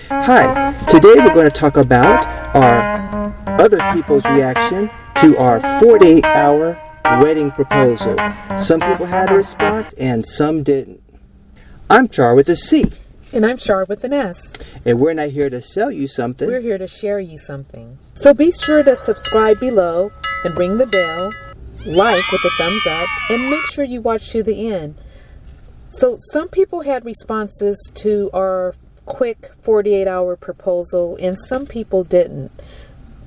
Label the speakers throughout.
Speaker 1: Hi, today we're going to talk about our other people's reaction to our 48-hour wedding proposal. Some people had a response and some didn't. I'm Char with a C.
Speaker 2: And I'm Shar with an S.
Speaker 1: And we're not here to sell you something.
Speaker 2: We're here to share you something. So be sure to subscribe below and ring the bell, like with a thumbs up, and make sure you watch to the end. So some people had responses to our quick 48-hour proposal and some people didn't.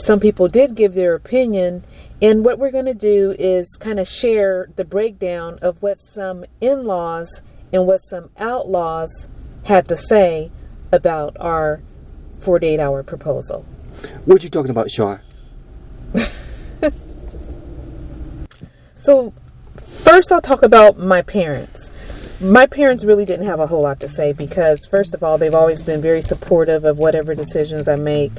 Speaker 2: Some people did give their opinion, and what we're going to do is kind of share the breakdown of what some in-laws and what some outlaws had to say about our 48-hour proposal.
Speaker 1: What you talking about, Shar?
Speaker 2: So first I'll talk about my parents. My parents really didn't have a whole lot to say because, first of all, they've always been very supportive of whatever decisions I make,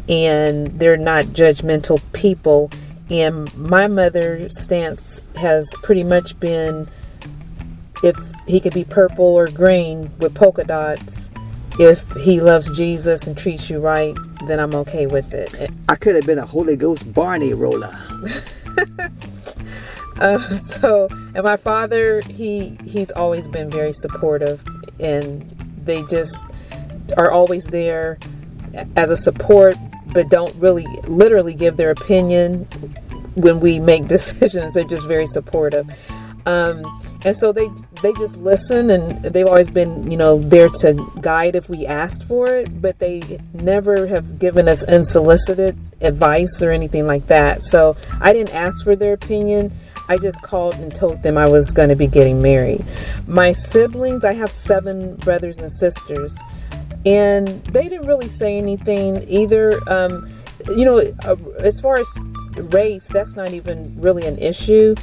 Speaker 2: and they're not judgmental people. And my mother's stance has pretty much been, if he could be purple or green with polka dots, if he loves Jesus and treats you right, then I'm okay with it.
Speaker 1: I could have been a Holy Ghost Barney roller.
Speaker 2: And my father, he's always been very supportive, and they just are always there as a support, but don't really literally give their opinion when we make decisions. They're just very supportive. And so they just listen, and they've always been, there to guide if we asked for it, but they never have given us unsolicited advice or anything like that. So I didn't ask for their opinion. I just called and told them I was going to be getting married. My siblings, I have 7 brothers and sisters, and they didn't really say anything either. As far as race, that's not even really an issue.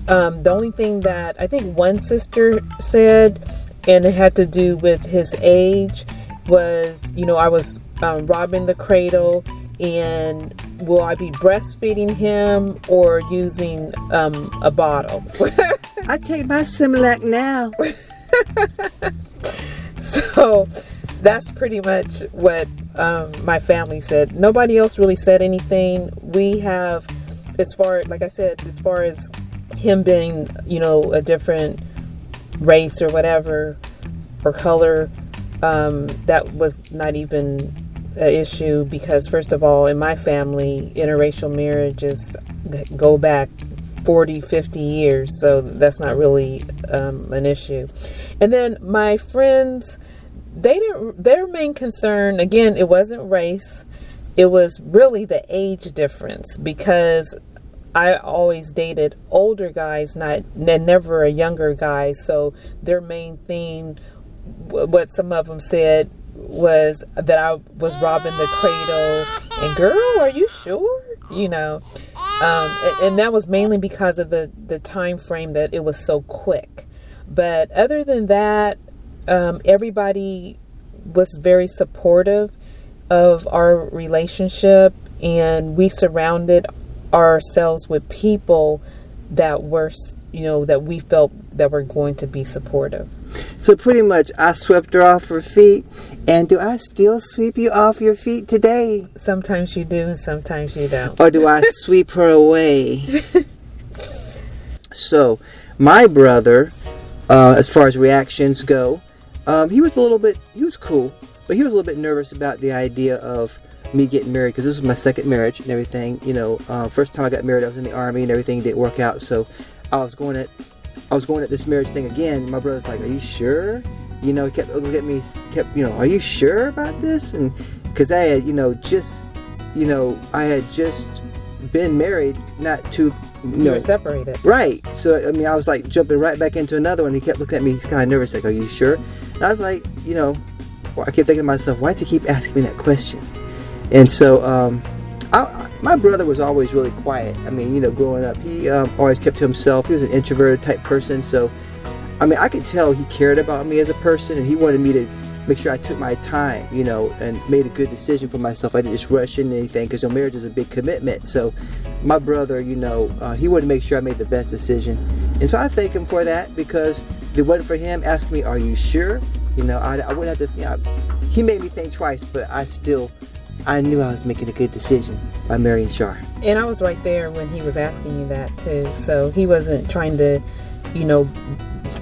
Speaker 2: The only thing that I think one sister said, and it had to do with his age, was, I was robbing the cradle, and will I be breastfeeding him or using a bottle?
Speaker 1: I take my Similac now.
Speaker 2: So that's pretty much what my family said. Nobody else really said anything. We have, as far as him being, a different race or whatever, or color, that was not even an issue, because first of all, in my family, interracial marriages go back 40, 50 years, so that's not really an issue. And then my friends, their main concern, again, it wasn't race, it was really the age difference, because I always dated older guys, never a younger guy. So their main theme, what some of them said, was that I was robbing the cradle. And girl, are you sure? And that was mainly because of the time frame that it was so quick. But other than that, everybody was very supportive of our relationship, and we surrounded ourselves with people that were, that we felt that were going to be supportive.
Speaker 1: So pretty much I swept her off her feet. And do I still sweep you off your feet today?
Speaker 2: Sometimes you do and sometimes you don't.
Speaker 1: Or do I sweep her away? So my brother, as far as reactions go, he was cool, but he was a little bit nervous about the idea of me getting married, because this was my second marriage and everything. First time I got married, I was in the Army and everything didn't work out, so I was going at this marriage thing again. My brother's like, "Are you sure?" He kept looking at me, "Are you sure about this?" And because I had, I had just been married, not too.
Speaker 2: You were separated,
Speaker 1: right? So I was like jumping right back into another one. He kept looking at me, he's kind of nervous, like, "Are you sure?" And I was like, I kept thinking to myself, why does he keep asking me that question? And so, my brother was always really quiet. Growing up, he always kept to himself. He was an introverted type person. So, I could tell he cared about me as a person, and he wanted me to make sure I took my time, and made a good decision for myself. I didn't just rush into anything, because marriage is a big commitment. So, my brother, he wanted to make sure I made the best decision. And so I thank him for that, because if it wasn't for him asking me, "Are you sure?" I wouldn't have to. he made me think twice, but I knew I was making a good decision by marrying Char.
Speaker 2: And I was right there when he was asking you that too. So he wasn't trying to,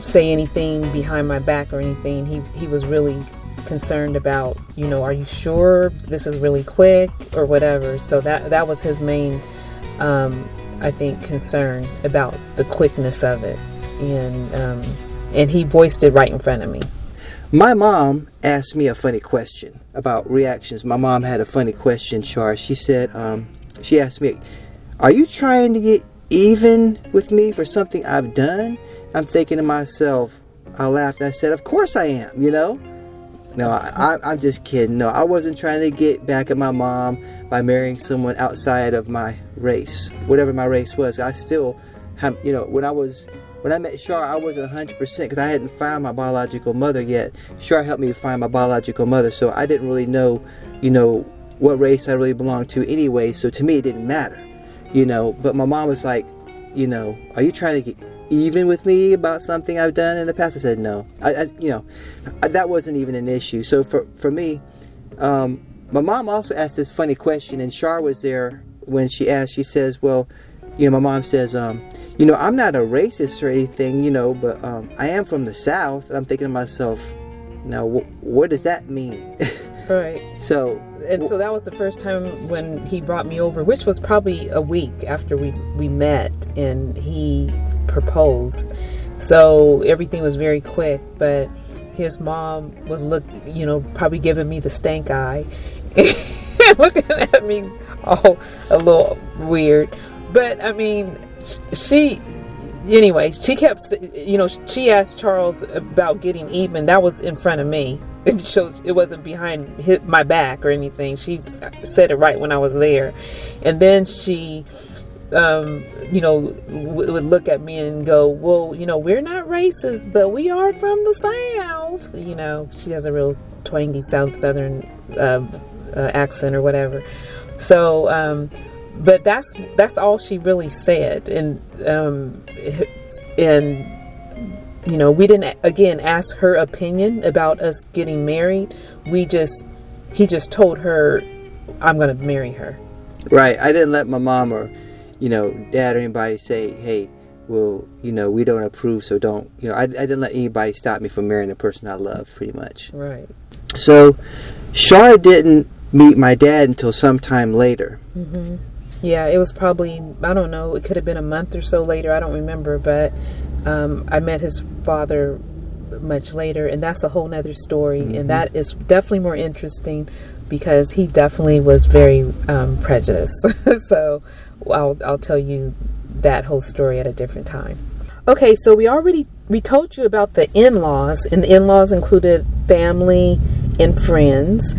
Speaker 2: say anything behind my back or anything. He was really concerned about, are you sure this is really quick or whatever. So that was his main, I think, concern about the quickness of it. And he voiced it right in front of me.
Speaker 1: My mom asked me a funny question about reactions. My mom had a funny question, Char. She said, she asked me, are you trying to get even with me for something I've done? I'm thinking to myself, I laughed. I said, of course I am, No, I'm just kidding. No, I wasn't trying to get back at my mom by marrying someone outside of my race, whatever my race was. I still have, when I met Char, I wasn't 100% because I hadn't found my biological mother yet. Char helped me find my biological mother, so I didn't really know, what race I really belonged to anyway. So to me, it didn't matter, But my mom was like, are you trying to get even with me about something I've done in the past? I said no. That wasn't even an issue. So for me, my mom also asked this funny question, and Char was there when she asked. She says, well, my mom says, I'm not a racist or anything, but I am from the South. I'm thinking to myself, now, what does that mean?
Speaker 2: Right.
Speaker 1: So
Speaker 2: that was the first time when he brought me over, which was probably a week after we met, and he proposed. So everything was very quick, but his mom was probably giving me the stank eye, looking at me all a little weird. But I mean, she kept, she asked Charles about getting even. That was in front of me. So it wasn't behind my back or anything. She said it right when I was there. And then she, would look at me and go, well, we're not racist, but we are from the South. She has a real twangy Southern accent or whatever. So, but that's all she really said. And we didn't, again, ask her opinion about us getting married. He just told her, I'm going to marry her.
Speaker 1: Right. I didn't let my mom or, dad or anybody say, hey, well, we don't approve, so don't, I didn't let anybody stop me from marrying the person I loved, pretty much.
Speaker 2: Right.
Speaker 1: So, Char didn't meet my dad until sometime later.
Speaker 2: Mm-hmm. Yeah, it was probably, I don't know, it could have been a month or so later, I don't remember, but I met his father much later, and that's a whole nother story. Mm-hmm. And that is definitely more interesting because he definitely was very prejudiced. So I'll tell you that whole story at a different time. Okay, so we told you about the in-laws, and the in-laws included family and friends.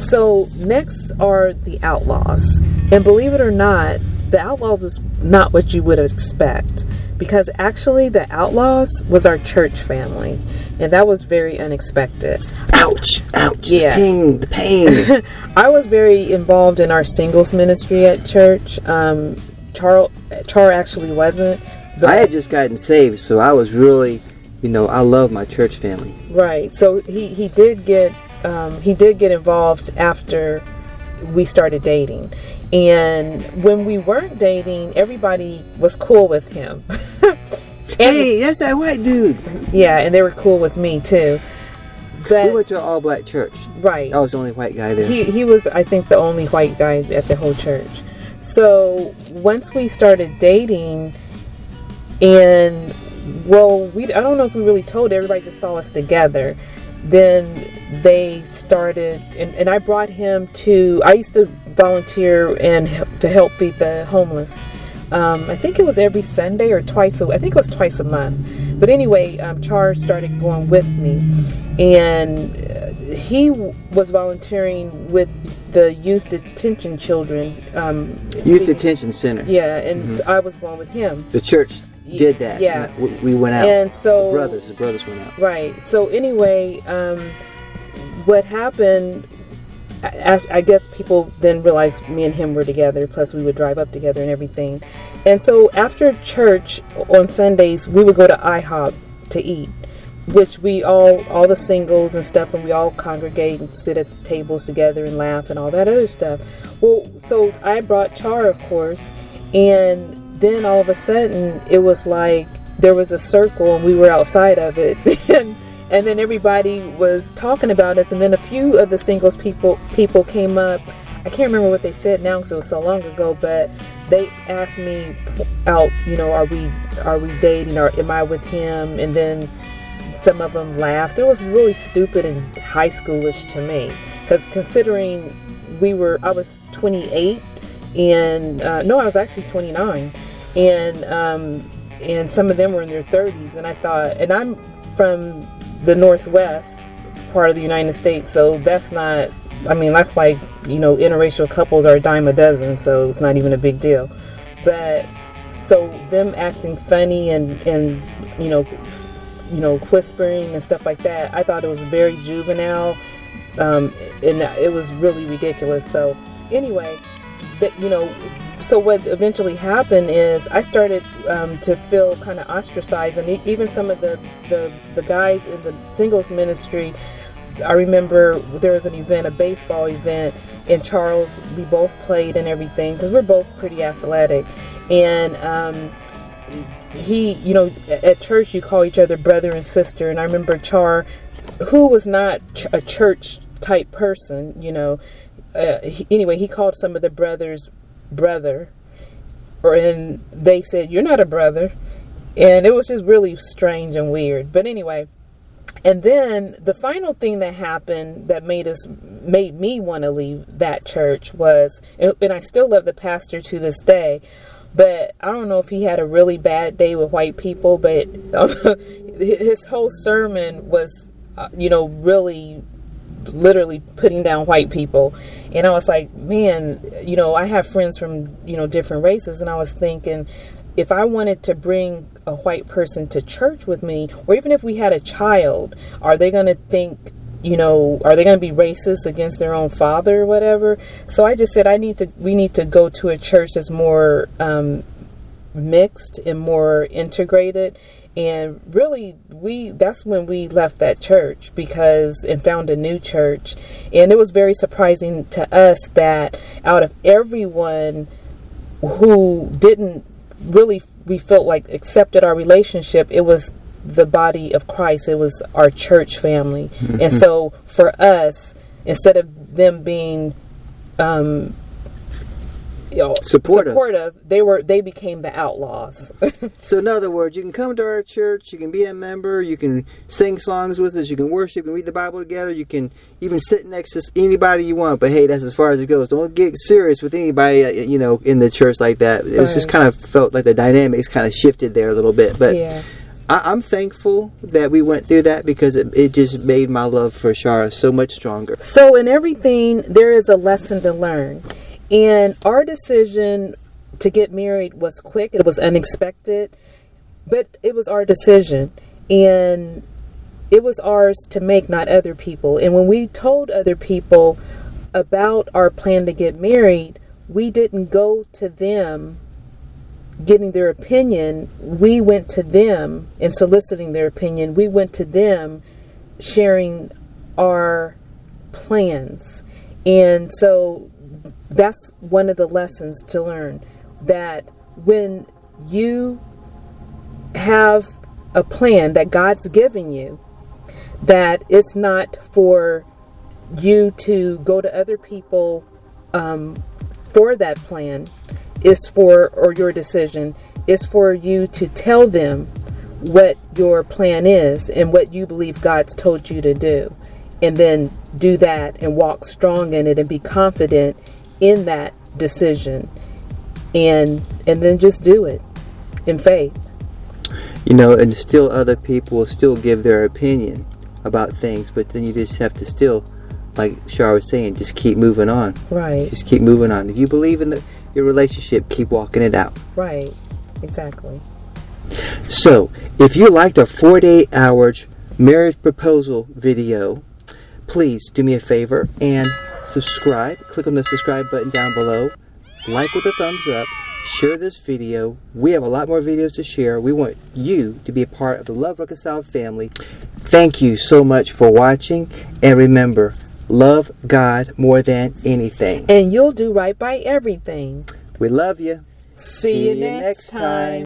Speaker 2: So next are the Outlaws. And believe it or not, the Outlaws is not what you would expect, because actually the Outlaws was our church family, and that was very unexpected.
Speaker 1: Ouch!
Speaker 2: Yeah.
Speaker 1: The pain.
Speaker 2: I was very involved in our singles ministry at church. Char actually wasn't.
Speaker 1: I had just gotten saved, so I was really, I love my church family.
Speaker 2: Right. So he did get involved after we started dating. And when we weren't dating, everybody was cool with him.
Speaker 1: Hey, that's that white dude.
Speaker 2: Yeah, and they were cool with me too. But
Speaker 1: we went to an all-black church.
Speaker 2: Right.
Speaker 1: I was the only white guy there.
Speaker 2: He was, I think, the only white guy at the whole church. So once we started dating, and I don't know if we really told, everybody just saw us together. Then they started, and I brought him to, I used to volunteer and to help feed the homeless. I think it was every Sunday or twice a month. But anyway, Char started going with me, and he was volunteering with the youth detention children.
Speaker 1: Youth detention center.
Speaker 2: Yeah, and I was going with him.
Speaker 1: The church did that.
Speaker 2: Yeah.
Speaker 1: We went out.
Speaker 2: And so
Speaker 1: the brothers went out.
Speaker 2: Right. So anyway, what happened, I guess people then realized me and him were together, plus we would drive up together and everything. And so after church on Sundays, we would go to IHOP to eat. which we all the singles and stuff, and we all congregate and sit at tables together and laugh and all that other stuff. Well, so I brought Char, of course, and then all of a sudden it was like there was a circle and we were outside of it. And then everybody was talking about us, and then a few of the singles people came up. I can't remember what they said now because it was so long ago, but they asked me out, are we dating, or am I with him? And then some of them laughed. It was really stupid and high schoolish to me, because considering I was 28, and no, I was actually 29, and some of them were in their 30s, and I thought, and I'm from the Northwest part of the United States, so that's not, that's like, interracial couples are a dime a dozen, so it's not even a big deal. But so them acting funny and whispering and stuff like that, I thought it was very juvenile, and it was really ridiculous. So anyway, so what eventually happened is I started to feel kind of ostracized, and even some of the guys in the singles ministry. I remember there was an event, a baseball event in Charles. We both played and everything because we're both pretty athletic, and he, at church you call each other brother and sister. And I remember Char, who was not a church type person, anyway, he called some of the brothers brother, and they said, "You're not a brother," and it was just really strange and weird. But anyway, and then the final thing that happened that made me want to leave that church was, and I still love the pastor to this day, but I don't know if he had a really bad day with white people, but his whole sermon was, really literally putting down white people. And I was like, man, I have friends from, different races. And I was thinking, if I wanted to bring a white person to church with me, or even if we had a child, are they going to think, are they going to be racist against their own father or whatever? So I just said, we need to go to a church that's more mixed and more integrated. And really, that's when we left that church and found a new church. And it was very surprising to us that out of everyone who didn't really, we felt like accepted our relationship, it was the body of Christ. It was our church family. Mm-hmm. And so for us, instead of them being supportive, they became the outlaws.
Speaker 1: So in other words, you can come to our church, you can be a member, you can sing songs with us, you can worship, you can read the Bible together, you can even sit next to anybody you want, but hey, that's as far as it goes. Don't get serious with anybody in the church like that. It was just kind of felt like the dynamics kind of shifted there a little bit. But yeah. I'm thankful that we went through that, because it just made my love for Char so much stronger.
Speaker 2: So in everything, there is a lesson to learn. And our decision to get married was quick. It was unexpected, but it was our decision, and it was ours to make, not other people. And when we told other people about our plan to get married, we didn't go to them getting their opinion. We went to them and soliciting their opinion. We went to them sharing our plans. And so that's one of the lessons to learn, that when you have a plan that God's given you, that it's not for you to go to other people for that plan. It's or your decision is for you to tell them what your plan is and what you believe God's told you to do, and then do that and walk strong in it and be confident in that decision, and then just do it in faith.
Speaker 1: And still other people will still give their opinion about things, but then you just have to still, like Char was saying, just keep moving on.
Speaker 2: Right.
Speaker 1: Just keep moving on. If you believe in your relationship, keep walking it out.
Speaker 2: Right. Exactly.
Speaker 1: So, if you liked our 48 hours marriage proposal video, please do me a favor and subscribe. Click on the subscribe button down below. Like with a thumbs up. Share this video. We have a lot more videos to share. We want you to be a part of the Love Reconciled family. Thank you so much for watching. And remember, love God more than anything.
Speaker 2: And you'll do right by everything.
Speaker 1: We love you.
Speaker 2: See you next time.